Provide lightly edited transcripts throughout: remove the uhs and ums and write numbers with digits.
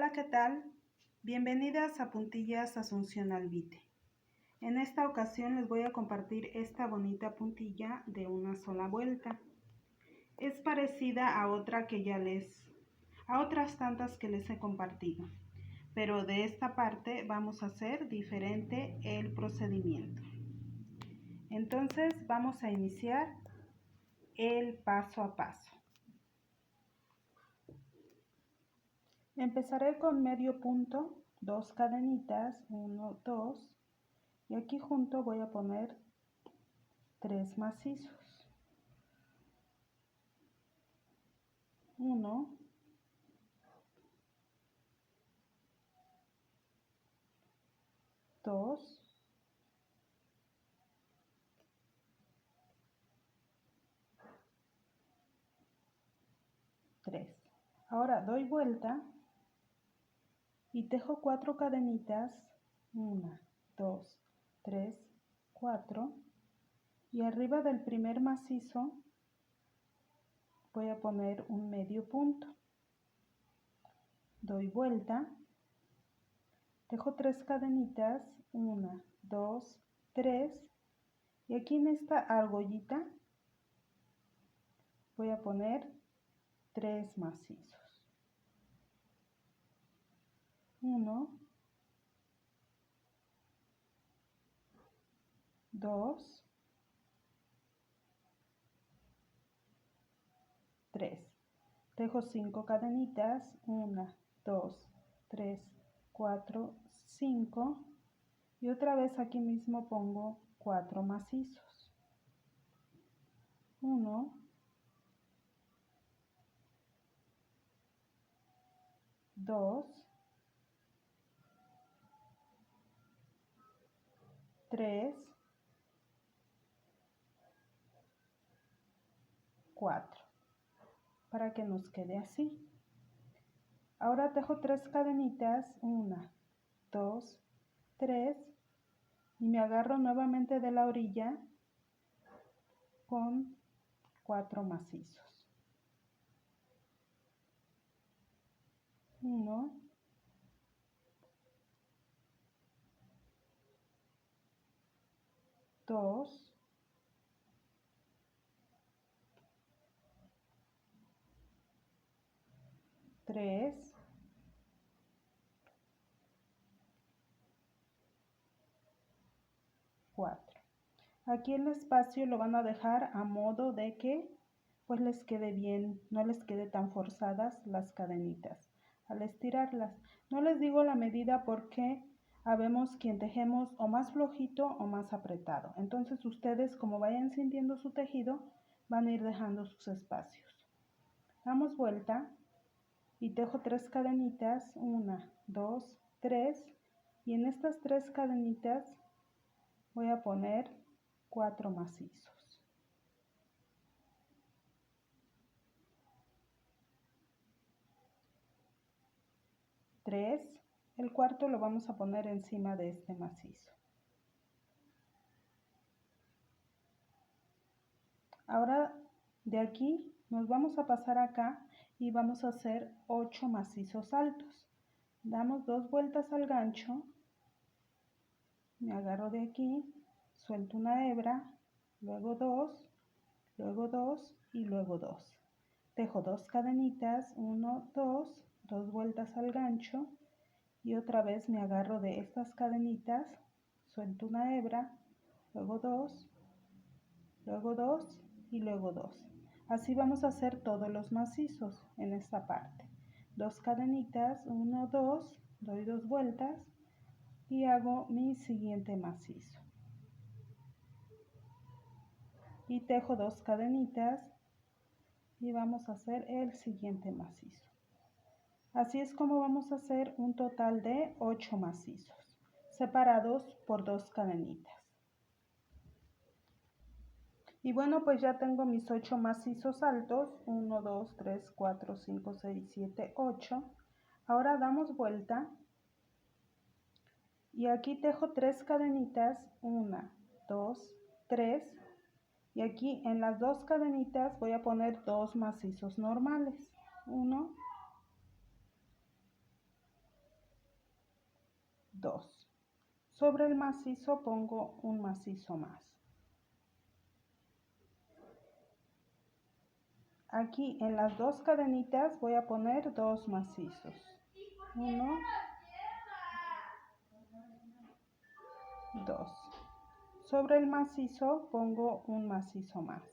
Hola, ¿qué tal? Bienvenidas a Puntillas Asunción Alvite. En esta ocasión les voy a compartir esta bonita puntilla de una sola vuelta. Es parecida a otra a otras tantas que les he compartido, pero de esta parte vamos a hacer diferente el procedimiento. Entonces vamos a iniciar el paso a paso. Empezaré con medio punto, 2 cadenitas, 1, 2, y aquí junto voy a poner 3 macizos. 1, 2, 3. Ahora doy vuelta y tejo 4 cadenitas, 1, 2, 3, 4, y arriba del primer macizo voy a poner un medio punto. Doy vuelta, tejo 3 cadenitas, 1, 2, 3, y aquí en esta argollita voy a poner 3 macizos. 1, 2, 3. Tejo 5 cadenitas, 1, 2, 3, 4, 5, y otra vez aquí mismo pongo 4 macizos. 1, 2, 3, 4, para que nos quede así. Ahora tejo 3 cadenitas, 1, 2, 3, y me agarro nuevamente de la orilla con 4 macizos. 1, 2, 3, 4. Aquí el espacio lo van a dejar a modo de que pues les quede bien, no les quede tan forzadas las cadenitas al estirarlas. No les digo la medida porque habemos quien tejemos o más flojito o más apretado. Entonces ustedes, como vayan sintiendo su tejido, van a ir dejando sus espacios. Damos vuelta y tejo 3 cadenitas, 1, 2, 3, y en estas 3 cadenitas voy a poner 4 macizos. 3, el cuarto lo vamos a poner encima de este macizo. Ahora de aquí nos vamos a pasar acá y vamos a hacer 8 macizos altos. Damos 2 vueltas al gancho, me agarro de aquí, suelto una hebra, luego 2, luego 2 y luego 2. Tejo 2 cadenitas, 1, 2, 2 vueltas al gancho y otra vez me agarro de estas cadenitas, suelto una hebra, luego 2, luego 2 y luego 2. Así vamos a hacer todos los macizos en esta parte. 2 cadenitas, 1, 2, doy 2 vueltas y hago mi siguiente macizo. Y tejo 2 cadenitas y vamos a hacer el siguiente macizo. Así es como vamos a hacer un total de 8 macizos, separados por 2 cadenitas. Y bueno, pues ya tengo mis 8 macizos altos, 1, 2, 3, 4, 5, 6, 7, 8. Ahora damos vuelta y aquí tejo 3 cadenitas, 1, 2, 3, y aquí en las 2 cadenitas voy a poner 2 macizos normales, 1, 2. Sobre el macizo pongo un macizo más. Aquí en las 2 cadenitas voy a poner 2 macizos. 1, 2. Sobre el macizo pongo un macizo más.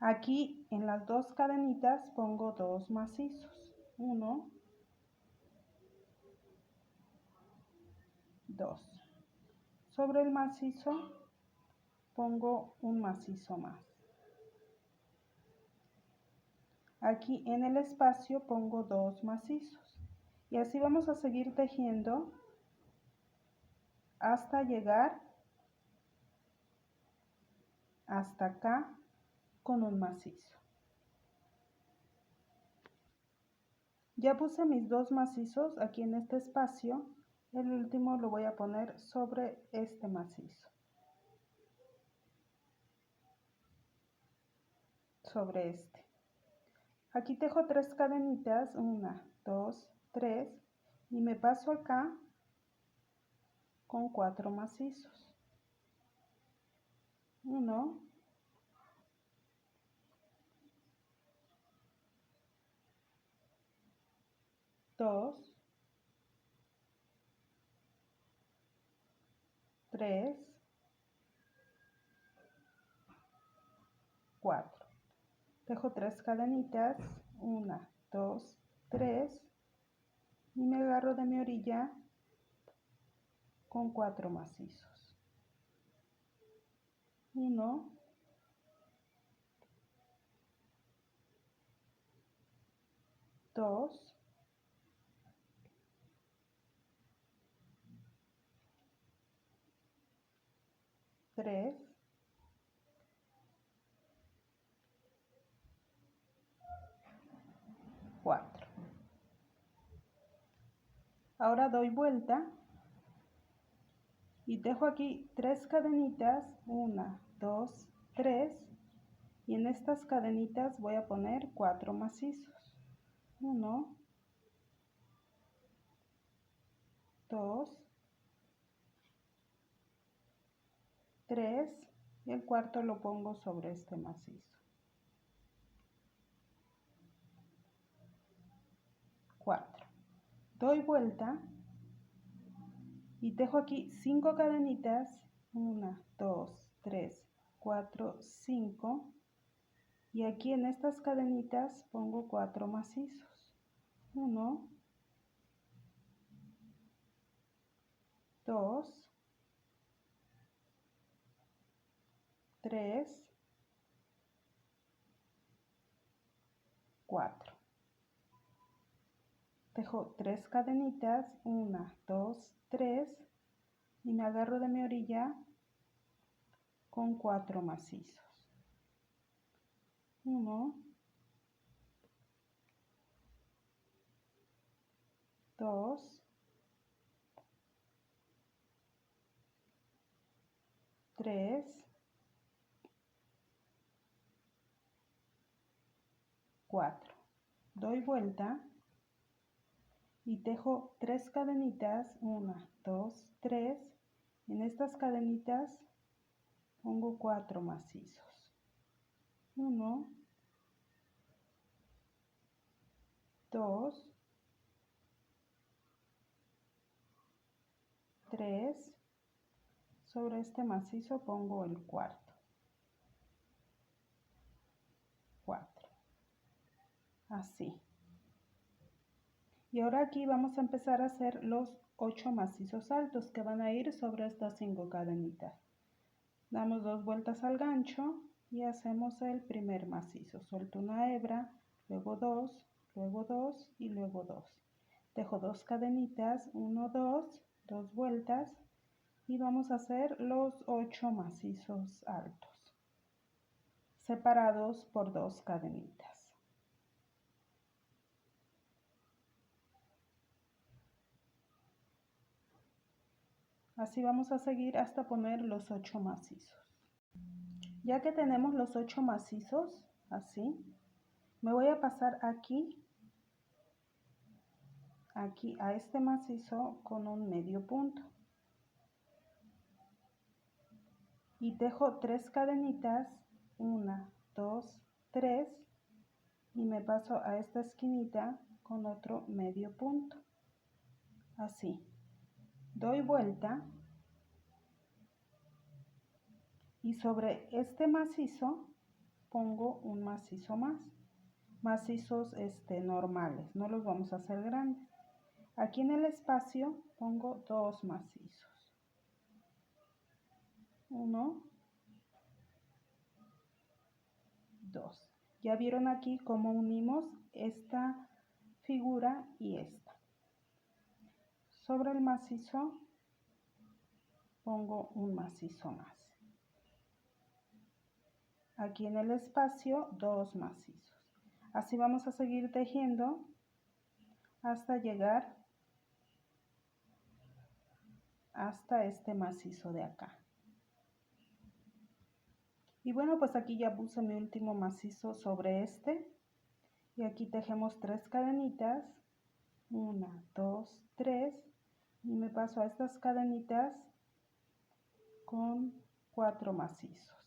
Aquí en las 2 cadenitas pongo 2 macizos. 1, 2. Sobre el macizo pongo un macizo más. Aquí en el espacio pongo 2 macizos. Y así vamos a seguir tejiendo hasta llegar hasta acá con un macizo. Ya puse mis 2 macizos aquí en este espacio. El último lo voy a poner sobre este macizo. Sobre este. Aquí tejo 3 cadenitas, 1, 2, 3 y me paso acá con 4 macizos. 1, 2, 3, 4. Tejo 3 cadenitas, 1, 2, 3 y me agarro de mi orilla con 4 macizos. 1, 2, 3, 4. Ahora doy vuelta y dejo aquí 3 cadenitas, 1, 2, 3 y en estas cadenitas voy a poner 4 macizos. 1, 2, 3 y el cuarto lo pongo sobre este macizo. 4. Doy vuelta y tejo aquí 5 cadenitas, 1, 2, 3, 4, 5 y aquí en estas cadenitas pongo 4 macizos. 1, 2, 3, 4. Tejo 3 cadenitas, 1, 2, 3 y me agarro de mi orilla con 4 macizos. 1, 2, 3, 4. Doy vuelta y tejo 3 cadenitas, 1, 2, 3. En estas cadenitas pongo 4 macizos. 1, 2, 3. Sobre este macizo pongo el cuarto. 4. Así. Y ahora aquí vamos a empezar a hacer los 8 macizos altos que van a ir sobre estas 5 cadenitas. Damos 2 vueltas al gancho y hacemos el primer macizo. Suelto una hebra, luego 2, luego 2 y luego 2. Dejo 2 cadenitas, 1, 2, 2 vueltas y vamos a hacer los 8 macizos altos, separados por 2 cadenitas. Así vamos a seguir hasta poner los 8 macizos. Ya que tenemos los 8 macizos, así, me voy a pasar aquí aquí a este macizo con un medio punto y tejo 3 cadenitas, 1, 2, 3 y me paso a esta esquinita con otro medio punto, así. Doy vuelta y sobre este macizo pongo un macizo más. Macizos normales, no los vamos a hacer grandes. Aquí en el espacio pongo 2 macizos. 1, 2. Ya vieron aquí cómo unimos esta figura y esta. Sobre el macizo pongo un macizo más. Aquí en el espacio 2 macizos. Así vamos a seguir tejiendo hasta llegar hasta este macizo de acá. Y bueno, pues aquí ya puse mi último macizo sobre este y aquí tejemos 3 cadenitas, 1, 2, 3 y me paso a estas cadenitas con 4 macizos.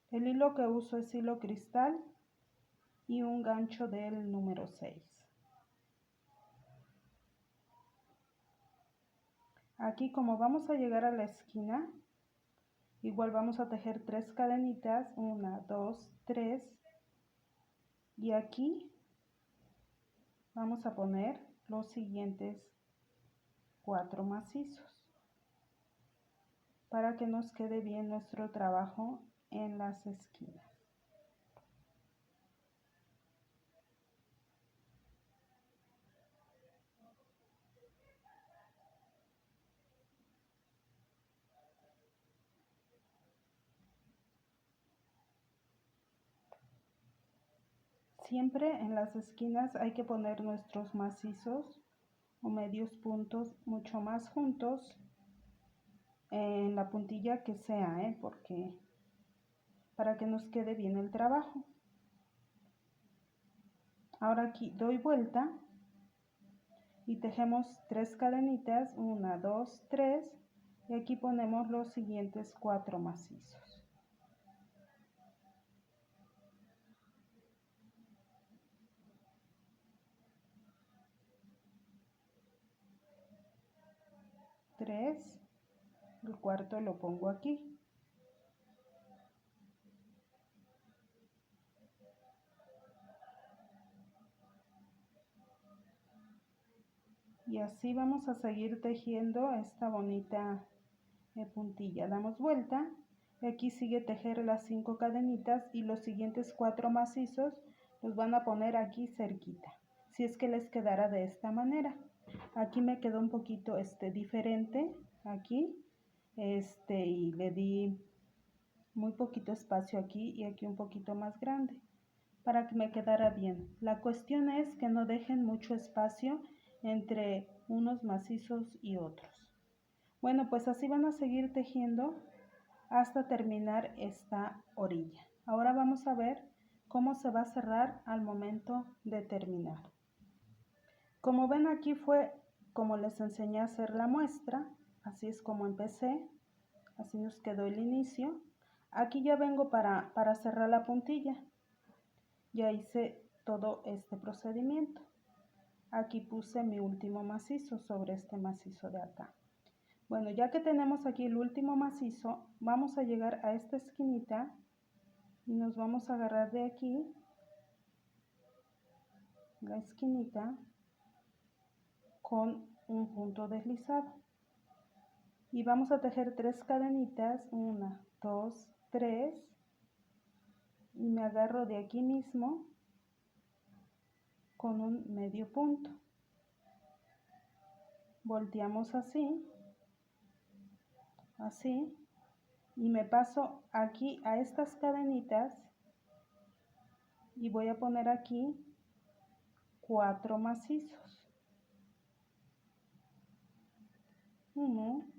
El hilo que uso es hilo cristal y un gancho del número 6. Aquí como vamos a llegar a la esquina, igual vamos a tejer 3 cadenitas, 1, 2, 3 y aquí vamos a poner los siguientes 4 macizos para que nos quede bien nuestro trabajo en las esquinas. Siempre en las esquinas hay que poner nuestros macizos o medios puntos mucho más juntos en la puntilla que sea, porque para que nos quede bien el trabajo. Ahora aquí doy vuelta y tejemos 3 cadenitas, 1, 2, 3 y aquí ponemos los siguientes 4 macizos. El cuarto lo pongo aquí. Y así vamos a seguir tejiendo esta bonita puntilla. Damos vuelta y aquí sigue tejer las 5 cadenitas y los siguientes 4 macizos los van a poner aquí cerquita, si es que les quedara de esta manera. Aquí me quedó un poquito diferente aquí, y le di muy poquito espacio aquí y aquí un poquito más grande para que me quedara bien. La cuestión es que no dejen mucho espacio entre unos macizos y otros. Bueno, pues así van a seguir tejiendo hasta terminar esta orilla. Ahora vamos a ver cómo se va a cerrar al momento de terminar. Como ven, aquí fue como les enseñé a hacer la muestra. Así es como empecé. Así nos quedó el inicio. Aquí ya vengo para cerrar la puntilla. Ya hice todo este procedimiento. Aquí puse mi último macizo sobre este macizo de acá. Bueno, ya que tenemos aquí el último macizo, vamos a llegar a esta esquinita y nos vamos a agarrar de aquí, la esquinita, con un punto deslizado. Y vamos a tejer 3 cadenitas, 1, 2, 3, y me agarro de aquí mismo con un medio punto. Volteamos así, así, y me paso aquí a estas cadenitas y voy a poner aquí 4 macizos. 1,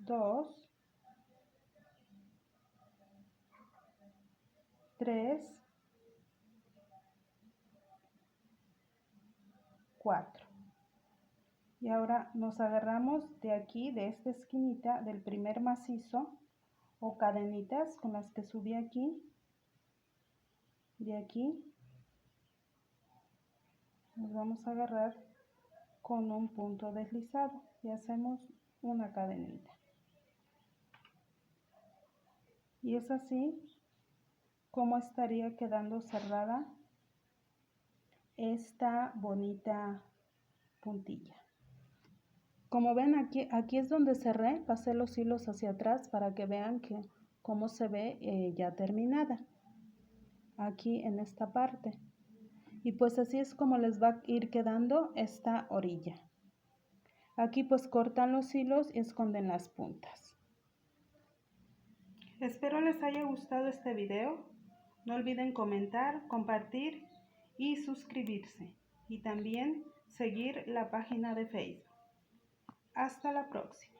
2, 3, 4. Y ahora nos agarramos de aquí, de esta esquinita del primer macizo o cadenitas con las que subí aquí, de aquí nos vamos a agarrar con un punto deslizado y hacemos una cadenita. Y es así como estaría quedando cerrada esta bonita puntilla. Como ven, aquí es donde cerré, pasé los hilos hacia atrás para que vean cómo se ve ya terminada. Aquí en esta parte. Y pues así es como les va a ir quedando esta orilla. Aquí pues cortan los hilos y esconden las puntas. Espero les haya gustado este video. No olviden comentar, compartir y suscribirse. Y también seguir la página de Facebook. Hasta la próxima.